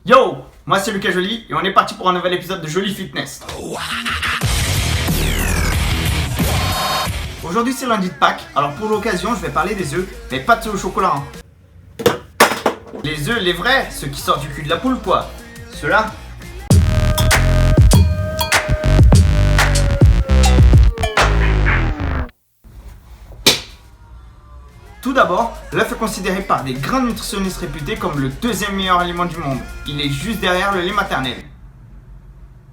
Yo, moi c'est Lucas Joly et on est parti pour un nouvel épisode de Joly Fitness. Aujourd'hui c'est lundi de Pâques, alors pour l'occasion je vais parler des œufs, mais pas de ceux au chocolat. Les œufs, les vrais, ceux qui sortent du cul de la poule quoi. Ceux-là. Tout d'abord, l'œuf est considéré par des grands nutritionnistes réputés comme le deuxième meilleur aliment du monde. Il est juste derrière le lait maternel.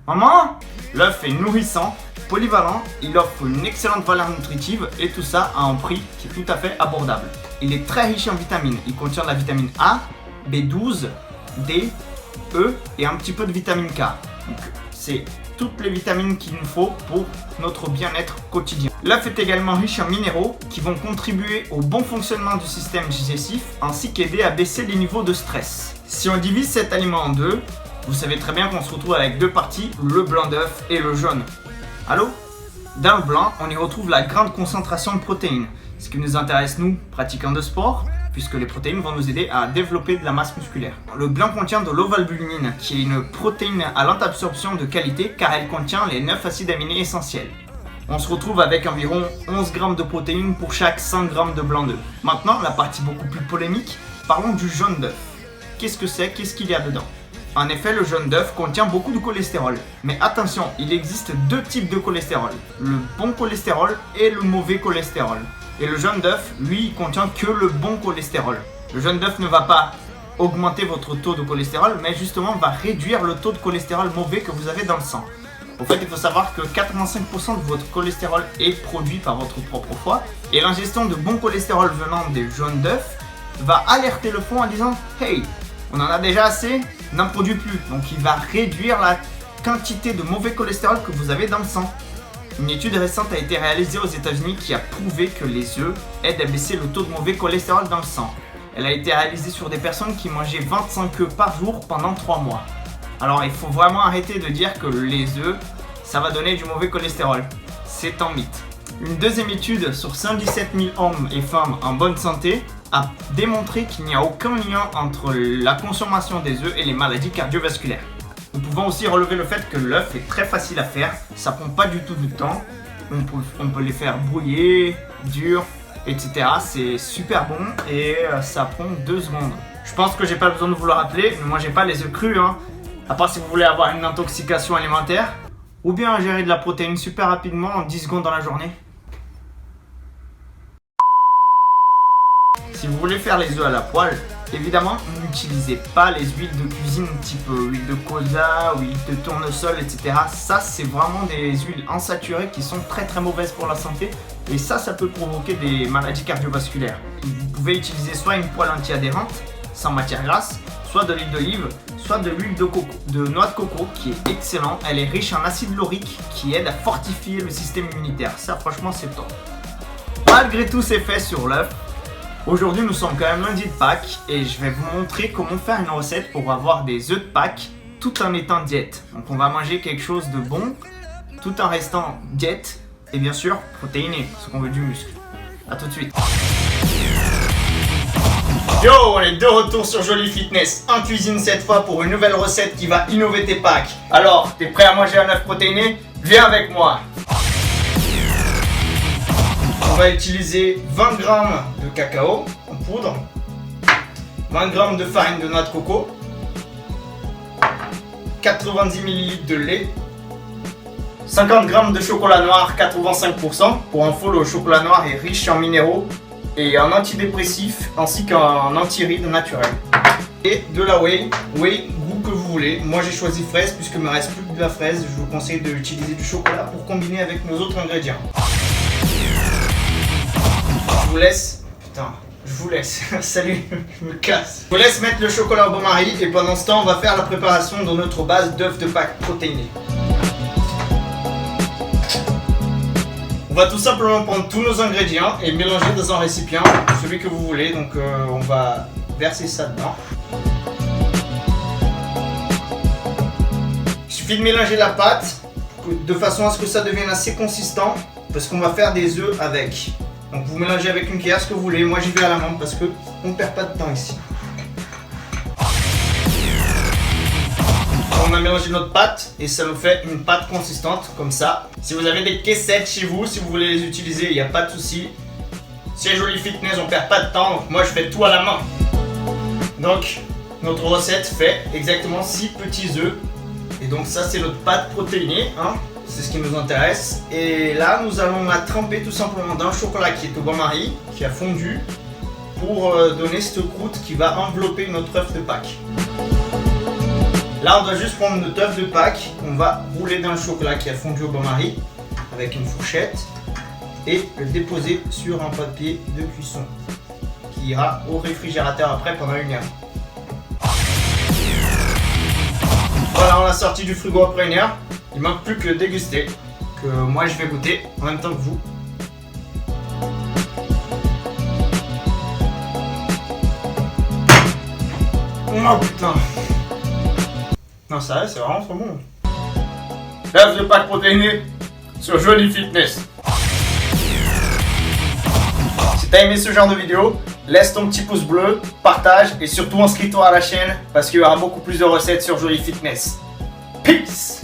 Maman, l'œuf est nourrissant, polyvalent, il offre une excellente valeur nutritive et tout ça à un prix qui est tout à fait abordable. Il est très riche en vitamines. Il contient de la vitamine A, B12, D, E et un petit peu de vitamine K. Donc, c'est toutes les vitamines qu'il nous faut pour notre bien-être quotidien. L'œuf est également riche en minéraux qui vont contribuer au bon fonctionnement du système digestif ainsi qu'aider à baisser les niveaux de stress. Si on divise cet aliment en deux, vous savez très bien qu'on se retrouve avec deux parties, le blanc d'œuf et le jaune. Allô ? Dans le blanc, on y retrouve la grande concentration de protéines, ce qui nous intéresse nous, pratiquants de sport, puisque les protéines vont nous aider à développer de la masse musculaire. Le blanc contient de l'ovalbuline, qui est une protéine à lente absorption de qualité car elle contient les 9 acides aminés essentiels. On se retrouve avec environ 11 grammes de protéines pour chaque 100 grammes de blanc d'œuf. Maintenant, la partie beaucoup plus polémique, parlons du jaune d'œuf. Qu'est-ce que c'est ? Qu'est-ce qu'il y a dedans ? En effet, le jaune d'œuf contient beaucoup de cholestérol. Mais attention, il existe deux types de cholestérol. Le bon cholestérol et le mauvais cholestérol. Et le jaune d'œuf, lui, il contient que le bon cholestérol. Le jaune d'œuf ne va pas augmenter votre taux de cholestérol, mais justement va réduire le taux de cholestérol mauvais que vous avez dans le sang. En fait, il faut savoir que 85% de votre cholestérol est produit par votre propre foie. Et l'ingestion de bon cholestérol venant des jaunes d'œuf va alerter le foie en disant « Hey, on en a déjà assez, n'en produit plus ». Donc il va réduire la quantité de mauvais cholestérol que vous avez dans le sang. Une étude récente a été réalisée aux États-Unis qui a prouvé que les œufs aident à baisser le taux de mauvais cholestérol dans le sang. Elle a été réalisée sur des personnes qui mangeaient 25 œufs par jour pendant 3 mois. Alors il faut vraiment arrêter de dire que les œufs, ça va donner du mauvais cholestérol. C'est un mythe. Une deuxième étude sur 117 000 hommes et femmes en bonne santé a démontré qu'il n'y a aucun lien entre la consommation des œufs et les maladies cardiovasculaires. Nous pouvons aussi relever le fait que l'œuf est très facile à faire, ça prend pas du tout de temps, on peut les faire brouiller, dur, etc. C'est super bon et ça prend 2 secondes. Je pense que j'ai pas besoin de vous le rappeler, ne mangez pas les œufs crus, à part si vous voulez avoir une intoxication alimentaire, ou bien ingérer de la protéine super rapidement en 10 secondes dans la journée. Si vous voulez faire les œufs à la poêle, évidemment, n'utilisez pas les huiles de cuisine type huile de colza, huile de tournesol, etc. Ça, c'est vraiment des huiles insaturées qui sont très très mauvaises pour la santé. Et ça peut provoquer des maladies cardiovasculaires. Vous pouvez utiliser soit une poêle anti-adhérente, sans matière grasse, soit de l'huile d'olive, soit de l'huile de noix de coco, qui est excellent. Elle est riche en acide laurique, qui aide à fortifier le système immunitaire. Ça, franchement, c'est top. Malgré tous ces faits sur l'œuf, aujourd'hui, nous sommes quand même lundi de Pâques et je vais vous montrer comment faire une recette pour avoir des œufs de Pâques tout en étant diète. Donc on va manger quelque chose de bon tout en restant diète et bien sûr protéiné, parce qu'on veut du muscle. A tout de suite. Yo, on est de retour sur Joly Fitness en cuisine cette fois pour une nouvelle recette qui va innover tes Pâques. Alors, t'es prêt à manger un œuf protéiné ? Viens avec moi. On va utiliser 20 g de cacao en poudre, 20 g de farine de noix de coco, 90 ml de lait, 50 g de chocolat noir 85%. Pour info, le chocolat noir est riche en minéraux et en antidépressifs ainsi qu'en antiride naturel. Et de la whey, goût que vous voulez. Moi j'ai choisi fraise puisque il me reste plus que de la fraise. Je vous conseille d'utiliser du chocolat pour combiner avec nos autres ingrédients. Je vous laisse, salut, je me casse. Je vous laisse mettre le chocolat au bain-marie et pendant ce temps, on va faire la préparation de notre base d'œufs de Pâques protéinés. On va tout simplement prendre tous nos ingrédients et mélanger dans un récipient, celui que vous voulez. Donc on va verser ça dedans. Il suffit de mélanger la pâte de façon à ce que ça devienne assez consistant parce qu'on va faire des œufs avec. Donc vous mélangez avec une cuillère ce que vous voulez, moi j'y vais à la main parce qu'on ne perd pas de temps ici. on a mélangé notre pâte et ça nous fait une pâte consistante comme ça. Si vous avez des caissettes chez vous, si vous voulez les utiliser, il n'y a pas de souci. C'est Joli Fitness, on perd pas de temps, donc moi je fais tout à la main. Donc notre recette fait exactement 6 petits œufs. Et donc ça c'est notre pâte protéinée, hein. C'est ce qui nous intéresse. Et là nous allons la tremper tout simplement dans le chocolat qui est au bain-marie, qui a fondu, pour donner cette croûte qui va envelopper notre œuf de Pâques. Là on doit juste prendre notre œuf de Pâques, on va rouler dans le chocolat qui a fondu au bain-marie avec une fourchette et le déposer sur un papier de cuisson qui ira au réfrigérateur après pendant 1 heure. Voilà, on l'a sorti du frigo après 1 heure. Il manque plus que le déguster, que moi je vais goûter en même temps que vous. Oh putain! Non, ça c'est vraiment trop bon. L'œuf de Pâques protéiné sur Joli Fitness. Si t'as aimé ce genre de vidéo, laisse ton petit pouce bleu, partage et surtout inscris-toi à la chaîne parce qu'il y aura beaucoup plus de recettes sur Joli Fitness. Peace!